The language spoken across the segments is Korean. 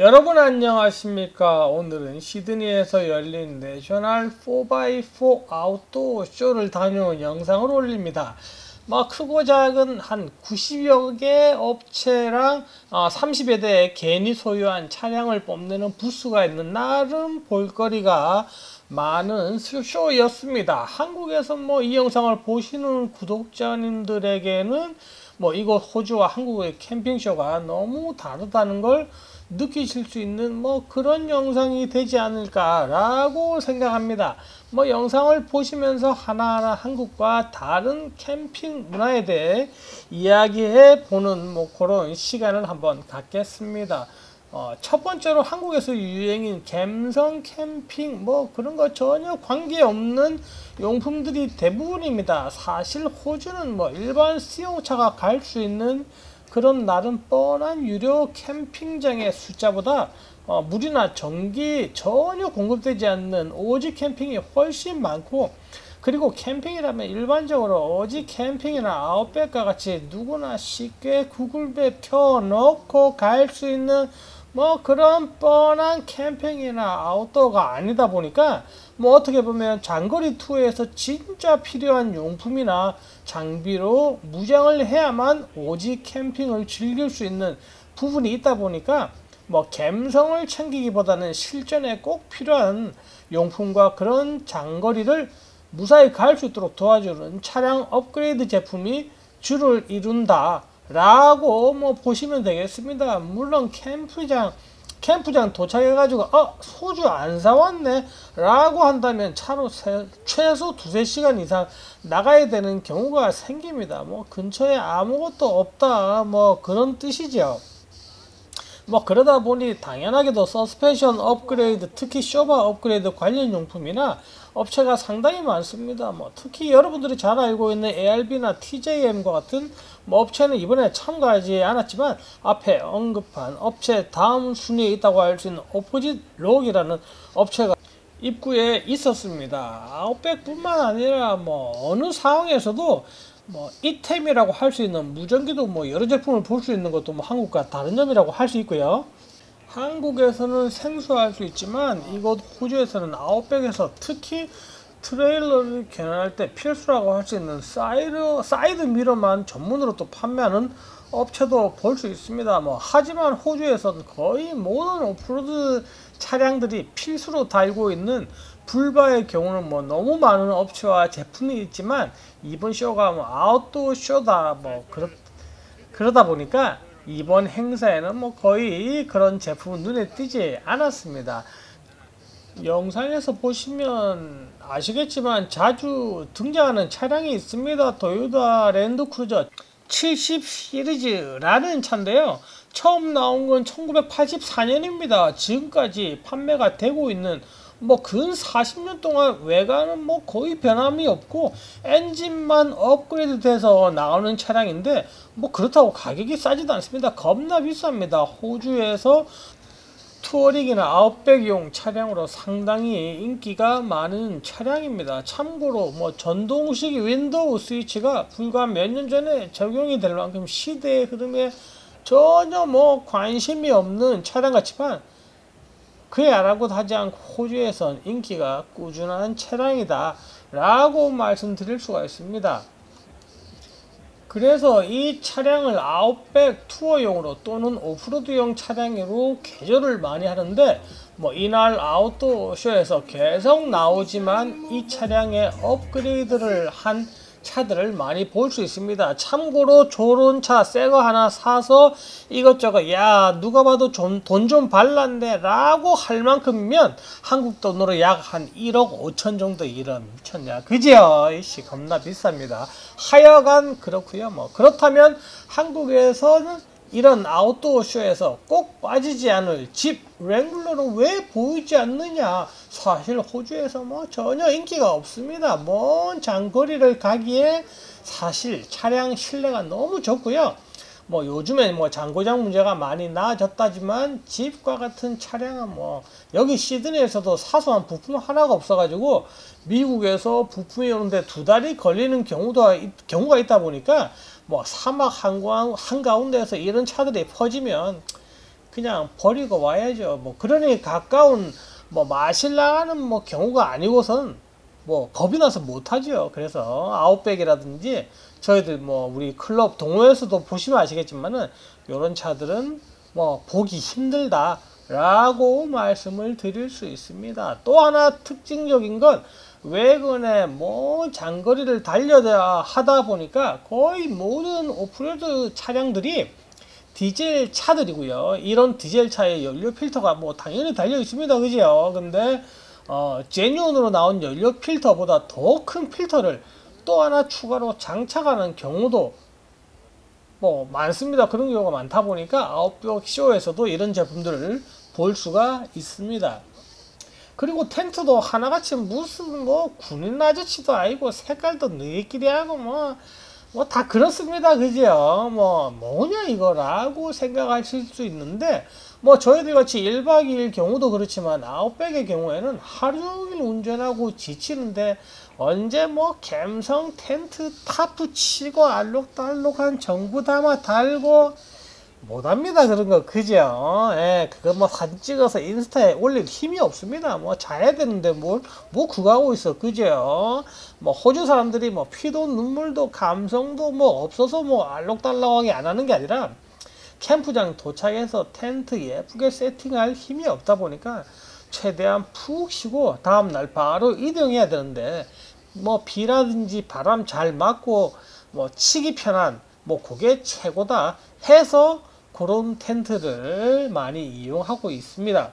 여러분 안녕하십니까. 오늘은 시드니에서 열린 내셔널 4x4 아웃도어 쇼를 다녀온 영상을 올립니다. 크고 작은 한 90여 개 업체랑 30여 대의 개인이 소유한 차량을 뽐내는 부스가 있는 나름 볼거리가 많은 쇼였습니다. 한국에서 이 영상을 보시는 구독자님들에게는 이곳 호주와 한국의 캠핑쇼가 너무 다르다는 걸 느끼실 수 있는 그런 영상이 되지 않을까라고 생각합니다. 영상을 보시면서 하나하나 한국과 다른 캠핑 문화에 대해 이야기해 보는 그런 시간을 한번 갖겠습니다. 첫 번째로 한국에서 유행인 갬성 캠핑 그런 거 전혀 관계없는 용품들이 대부분입니다. 사실 호주는 일반 수용차가 갈 수 있는 그런 나름 뻔한 유료 캠핑장의 숫자보다 물이나 전기 전혀 공급되지 않는 오지 캠핑이 훨씬 많고, 그리고 캠핑이라면 일반적으로 오지 캠핑이나 아웃백과 같이 누구나 쉽게 구글맵 켜놓고 갈 수 있는 그런 뻔한 캠핑이나 아웃도어가 아니다 보니까 어떻게 보면 장거리 투어에서 진짜 필요한 용품이나 장비로 무장을 해야만 오지 캠핑을 즐길 수 있는 부분이 있다 보니까 갬성을 챙기기보다는 실전에 꼭 필요한 용품과 그런 장거리를 무사히 갈 수 있도록 도와주는 차량 업그레이드 제품이 주를 이룬다 라고 보시면 되겠습니다. 물론 캠프장 도착해가지고 소주 안 사왔네 라고 한다면 차로 최소 2~3시간 이상 나가야 되는 경우가 생깁니다. 근처에 아무것도 없다 그런 뜻이죠. 그러다 보니 당연하게도 서스펜션 업그레이드, 특히 쇼바 업그레이드 관련 용품이나 업체가 상당히 많습니다. 특히 여러분들이 잘 알고 있는 ARB나 TJM과 같은 업체는 이번에 참가하지 않았지만 앞에 언급한 업체 다음 순위에 있다고 할 수 있는 오포짓 록이라는 업체가 입구에 있었습니다. 아웃백뿐만 아니라 어느 상황에서도 이템이라고 할 수 있는 무전기도 여러 제품을 볼 수 있는 것도 한국과 다른 점이라고 할 수 있고요. 한국에서는 생소할 수 있지만 이곳 호주에서는 아웃백에서 특히 트레일러를 개발할 때 필수라고 할 수 있는 사이드 미러만 전문으로 또 판매하는 업체도 볼 수 있습니다. 하지만 호주에서는 거의 모든 오프로드 차량들이 필수로 달고 있는 불바의 경우는 너무 많은 업체와 제품이 있지만 이번 쇼가 아웃도어 쇼다 그러다 보니까 이번 행사에는 거의 그런 제품은 눈에 띄지 않았습니다. 영상에서 보시면 아시겠지만 자주 등장하는 차량이 있습니다. 토요타 랜드크루저 70 시리즈라는 차인데요. 처음 나온 건 1984년입니다. 지금까지 판매가 되고 있는 근 40년 동안 외관은 거의 변함이 없고 엔진만 업그레이드 돼서 나오는 차량인데 그렇다고 가격이 싸지도 않습니다. 겁나 비쌉니다. 호주에서 투어링이나 아웃백용 차량으로 상당히 인기가 많은 차량입니다. 참고로 전동식 윈도우 스위치가 불과 몇 년 전에 적용이 될 만큼 시대의 흐름에 전혀 관심이 없는 차량 같지만 그에 아랑곳하지 않고 호주에선 인기가 꾸준한 차량이다 라고 말씀드릴 수가 있습니다. 그래서 이 차량을 아웃백 투어용으로 또는 오프로드용 차량으로 개조를 많이 하는데 이날 아웃도어 쇼에서 계속 나오지만 이 차량에 업그레이드를 한 차들을 많이 볼 수 있습니다. 참고로 저런 차 새거 하나 사서 이것저것 야 누가 봐도 돈 좀 발랐네 라고 할 만큼이면 한국 돈으로 약 한 1억 5천 정도. 이런 미쳤냐 그지요? 이씨 겁나 비쌉니다. 하여간 그렇고요. 그렇다면 한국에서는 이런 아웃도어 쇼에서 꼭 빠지지 않을 집 랭글러는 왜 보이지 않느냐? 사실 호주에서 전혀 인기가 없습니다. 먼 장거리를 가기에 사실 차량 실내가 너무 좋고요. 요즘엔 장고장 문제가 많이 나아졌다지만 집과 같은 차량은 여기 시드니에서도 사소한 부품 하나가 없어가지고 미국에서 부품이 오는데 2달이 걸리는 경우가 있다 보니까 사막 한가운데에서 이런 차들이 퍼지면 그냥 버리고 와야죠. 뭐 그러니 가까운 뭐 마실 나가는 뭐 경우가 아니고선 뭐 겁이 나서 못하죠. 그래서 아웃백이라든지 저희들 뭐 우리 클럽 동호회에서도 보시면 아시겠지만은 요런 차들은 뭐 보기 힘들다 라고 말씀을 드릴 수 있습니다. 또 하나 특징적인 건 외근에 뭐 장거리를 달려야 하다 보니까 거의 모든 오프로드 차량들이 디젤 차들이고요. 이런 디젤 차의 연료 필터가 뭐 당연히 달려 있습니다. 그죠? 근데 제뉴온으로 나온 연료 필터보다 더 큰 필터를 또 하나 추가로 장착하는 경우도 뭐 많습니다. 그런 경우가 많다 보니까 아웃백 쇼에서도 이런 제품들을 볼 수가 있습니다. 그리고 텐트도 하나같이 무슨 뭐 군인 아저씨도 아니고 색깔도 너희끼리하고 뭐 다 그렇습니다. 그죠? 뭐 뭐냐 이거라고 생각하실 수 있는데 뭐 저희들 같이 1박 2일 경우도 그렇지만 아웃백의 경우에는 하루 종일 운전하고 지치는데 언제 뭐 갬성 텐트 타프 치고 알록달록한 전구 담아 달고 못합니다. 그런 거 그죠? 예, 그거 뭐 사진 찍어서 인스타에 올릴 힘이 없습니다. 뭐 자야 되는데 뭐 그거 하고 있어. 그죠? 뭐 호주 사람들이 뭐 피도 눈물도 감성도 뭐 없어서 뭐 알록달록하게 안 하는 게 아니라 캠프장 도착해서 텐트 예쁘게 세팅할 힘이 없다 보니까 최대한 푹 쉬고 다음날 바로 이동해야 되는데 뭐 비라든지 바람 잘 맞고 뭐 치기 편한 뭐 그게 최고다 해서 그런 텐트를 많이 이용하고 있습니다.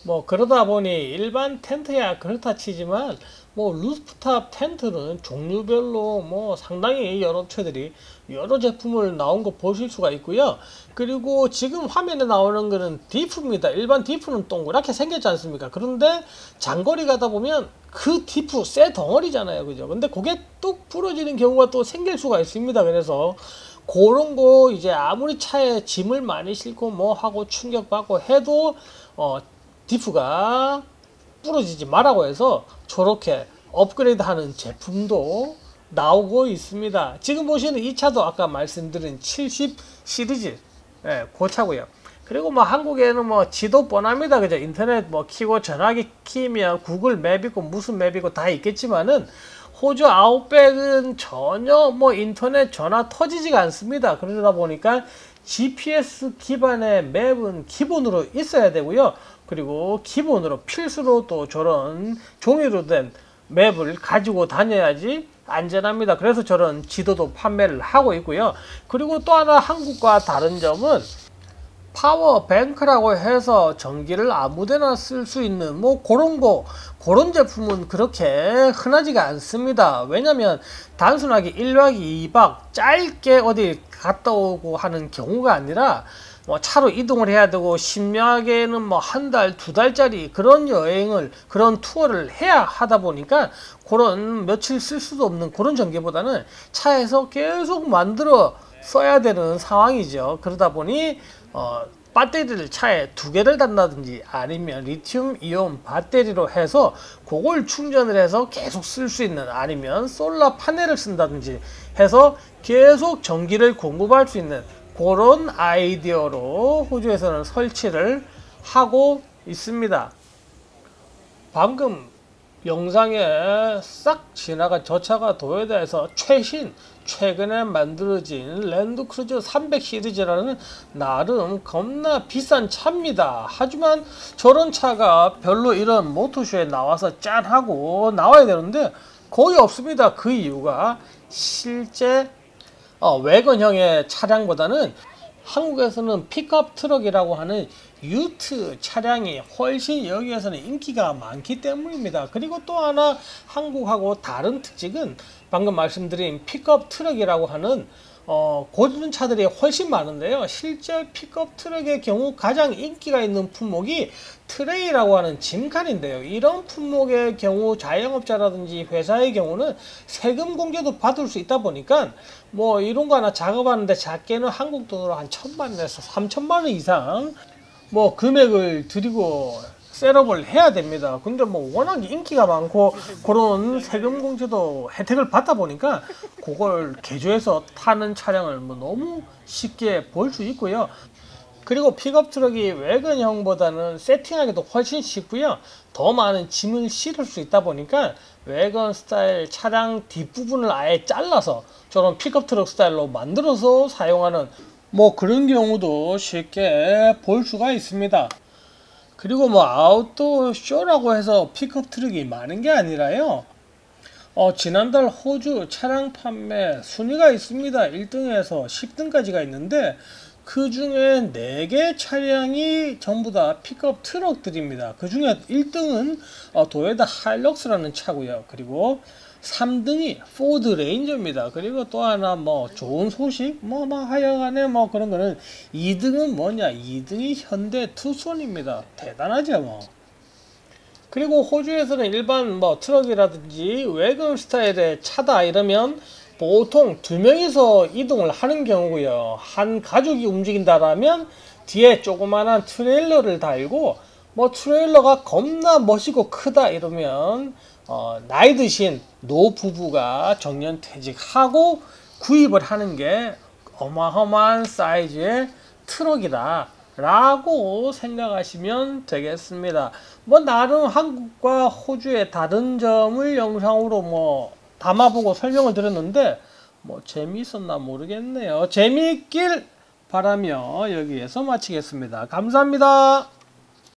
뭐 그러다 보니 일반 텐트야 그렇다 치지만 뭐 루프탑 텐트는 종류별로 뭐 상당히 여러 업체들이 여러 제품을 나온 거 보실 수가 있고요. 그리고 지금 화면에 나오는 거는 디프입니다. 일반 디프는 동그랗게 생겼지 않습니까? 그런데 장거리 가다 보면 그 디프 쇠 덩어리잖아요. 그죠? 근데 그게 뚝 부러지는 경우가 또 생길 수가 있습니다. 그래서 그런 거 이제 아무리 차에 짐을 많이 싣고 뭐 하고 충격받고 해도 디프가 부러지지 말라고 해서 저렇게 업그레이드 하는 제품도 나오고 있습니다. 지금 보시는 이 차도 아까 말씀드린 70 시리즈 그 차고요. 그리고 뭐 한국에는 뭐 지도 뻔합니다. 그죠? 인터넷 뭐 키고 전화기 키면 구글 맵 있고 무슨 맵 있고 다 있겠지만은 호주 아웃백은 전혀 뭐 인터넷 전화 터지지가 않습니다. 그러다 보니까 GPS 기반의 맵은 기본으로 있어야 되고요. 그리고 기본으로 필수로 또 저런 종이로 된 맵을 가지고 다녀야지 안전합니다. 그래서 저런 지도도 판매를 하고 있고요. 그리고 또 하나 한국과 다른 점은 파워뱅크라고 해서 전기를 아무데나 쓸 수 있는 뭐 그런 제품은 그렇게 흔하지가 않습니다. 왜냐면 단순하게 1박 2박 짧게 어디 갔다 오고 하는 경우가 아니라 뭐 차로 이동을 해야 되고 심야게는 뭐 한 달, 두 달짜리 그런 여행을 그런 투어를 해야 하다 보니까 그런 며칠 쓸 수도 없는 그런 전기보다는 차에서 계속 만들어 써야 되는 상황이죠. 그러다 보니 배터리를 차에 2개를 단다든지 아니면 리튬 이온 배터리로 해서 그걸 충전을 해서 계속 쓸 수 있는 아니면 솔라 파넬을 쓴다든지 해서 계속 전기를 공급할 수 있는 그런 아이디어로 호주에서는 설치를 하고 있습니다. 방금 영상에 싹 지나간 저 차가 도요타에서 최근에 만들어진 랜드크루저 300 시리즈라는 나름 겁나 비싼 차입니다. 하지만 저런 차가 별로 이런 모터쇼에 나와서 짠하고 나와야 되는데 거의 없습니다. 그 이유가 실제 외건형의 차량보다는 한국에서는 픽업 트럭이라고 하는 유트 차량이 훨씬 여기에서는 인기가 많기 때문입니다. 그리고 또 하나 한국하고 다른 특징은 방금 말씀드린 픽업 트럭이라고 하는 고전 차들이 훨씬 많은데요. 실제 픽업 트럭의 경우 가장 인기가 있는 품목이 트레이라고 하는 짐칸인데요. 이런 품목의 경우 자영업자라든지 회사의 경우는 세금 공제도 받을 수 있다 보니까 뭐 이런 거 하나 작업하는데 작게는 한국 돈으로 한 1,000만원에서 3,000만원 이상 뭐 금액을 들이고 셋업을 해야 됩니다. 근데 뭐 워낙 인기가 많고 그런 세금 공제도 혜택을 받다 보니까 그걸 개조해서 타는 차량을 뭐 너무 쉽게 볼 수 있고요. 그리고 픽업 트럭이 외건형보다는 세팅하기도 훨씬 쉽고요. 더 많은 짐을 실을 수 있다 보니까 외건 스타일 차량 뒷부분을 아예 잘라서 저런 픽업 트럭 스타일로 만들어서 사용하는 뭐 그런 경우도 쉽게 볼 수가 있습니다. 그리고 뭐 아웃도어 쇼라고 해서 픽업 트럭이 많은 게 아니라요. 지난달 호주 차량 판매 순위가 있습니다. 1등에서 10등까지가 있는데 그 중에 4개 차량이 전부 다 픽업 트럭들입니다. 그 중에 1등은 도요타 하일럭스라는 차고요. 그리고 3등이 포드 레인저입니다. 그리고 또 하나 뭐 좋은 소식 하여간에 뭐 그런 거는 2등은 뭐냐? 2등이 현대 투손입니다. 대단하죠 뭐. 그리고 호주에서는 일반 뭐 트럭이라든지 외건 스타일의 차다 이러면 보통 2명이서 이동을 하는 경우고요. 한 가족이 움직인다라면 뒤에 조그만한 트레일러를 달고 뭐 트레일러가 겁나 멋있고 크다 이러면 나이 드신 노 부부가 정년퇴직하고 구입을 하는 게 어마어마한 사이즈의 트럭이다 라고 생각하시면 되겠습니다. 뭐 나름 한국과 호주의 다른 점을 영상으로 뭐 담아보고 설명을 드렸는데 뭐 재미있었나 모르겠네요. 재미있길 바라며 여기에서 마치겠습니다. 감사합니다.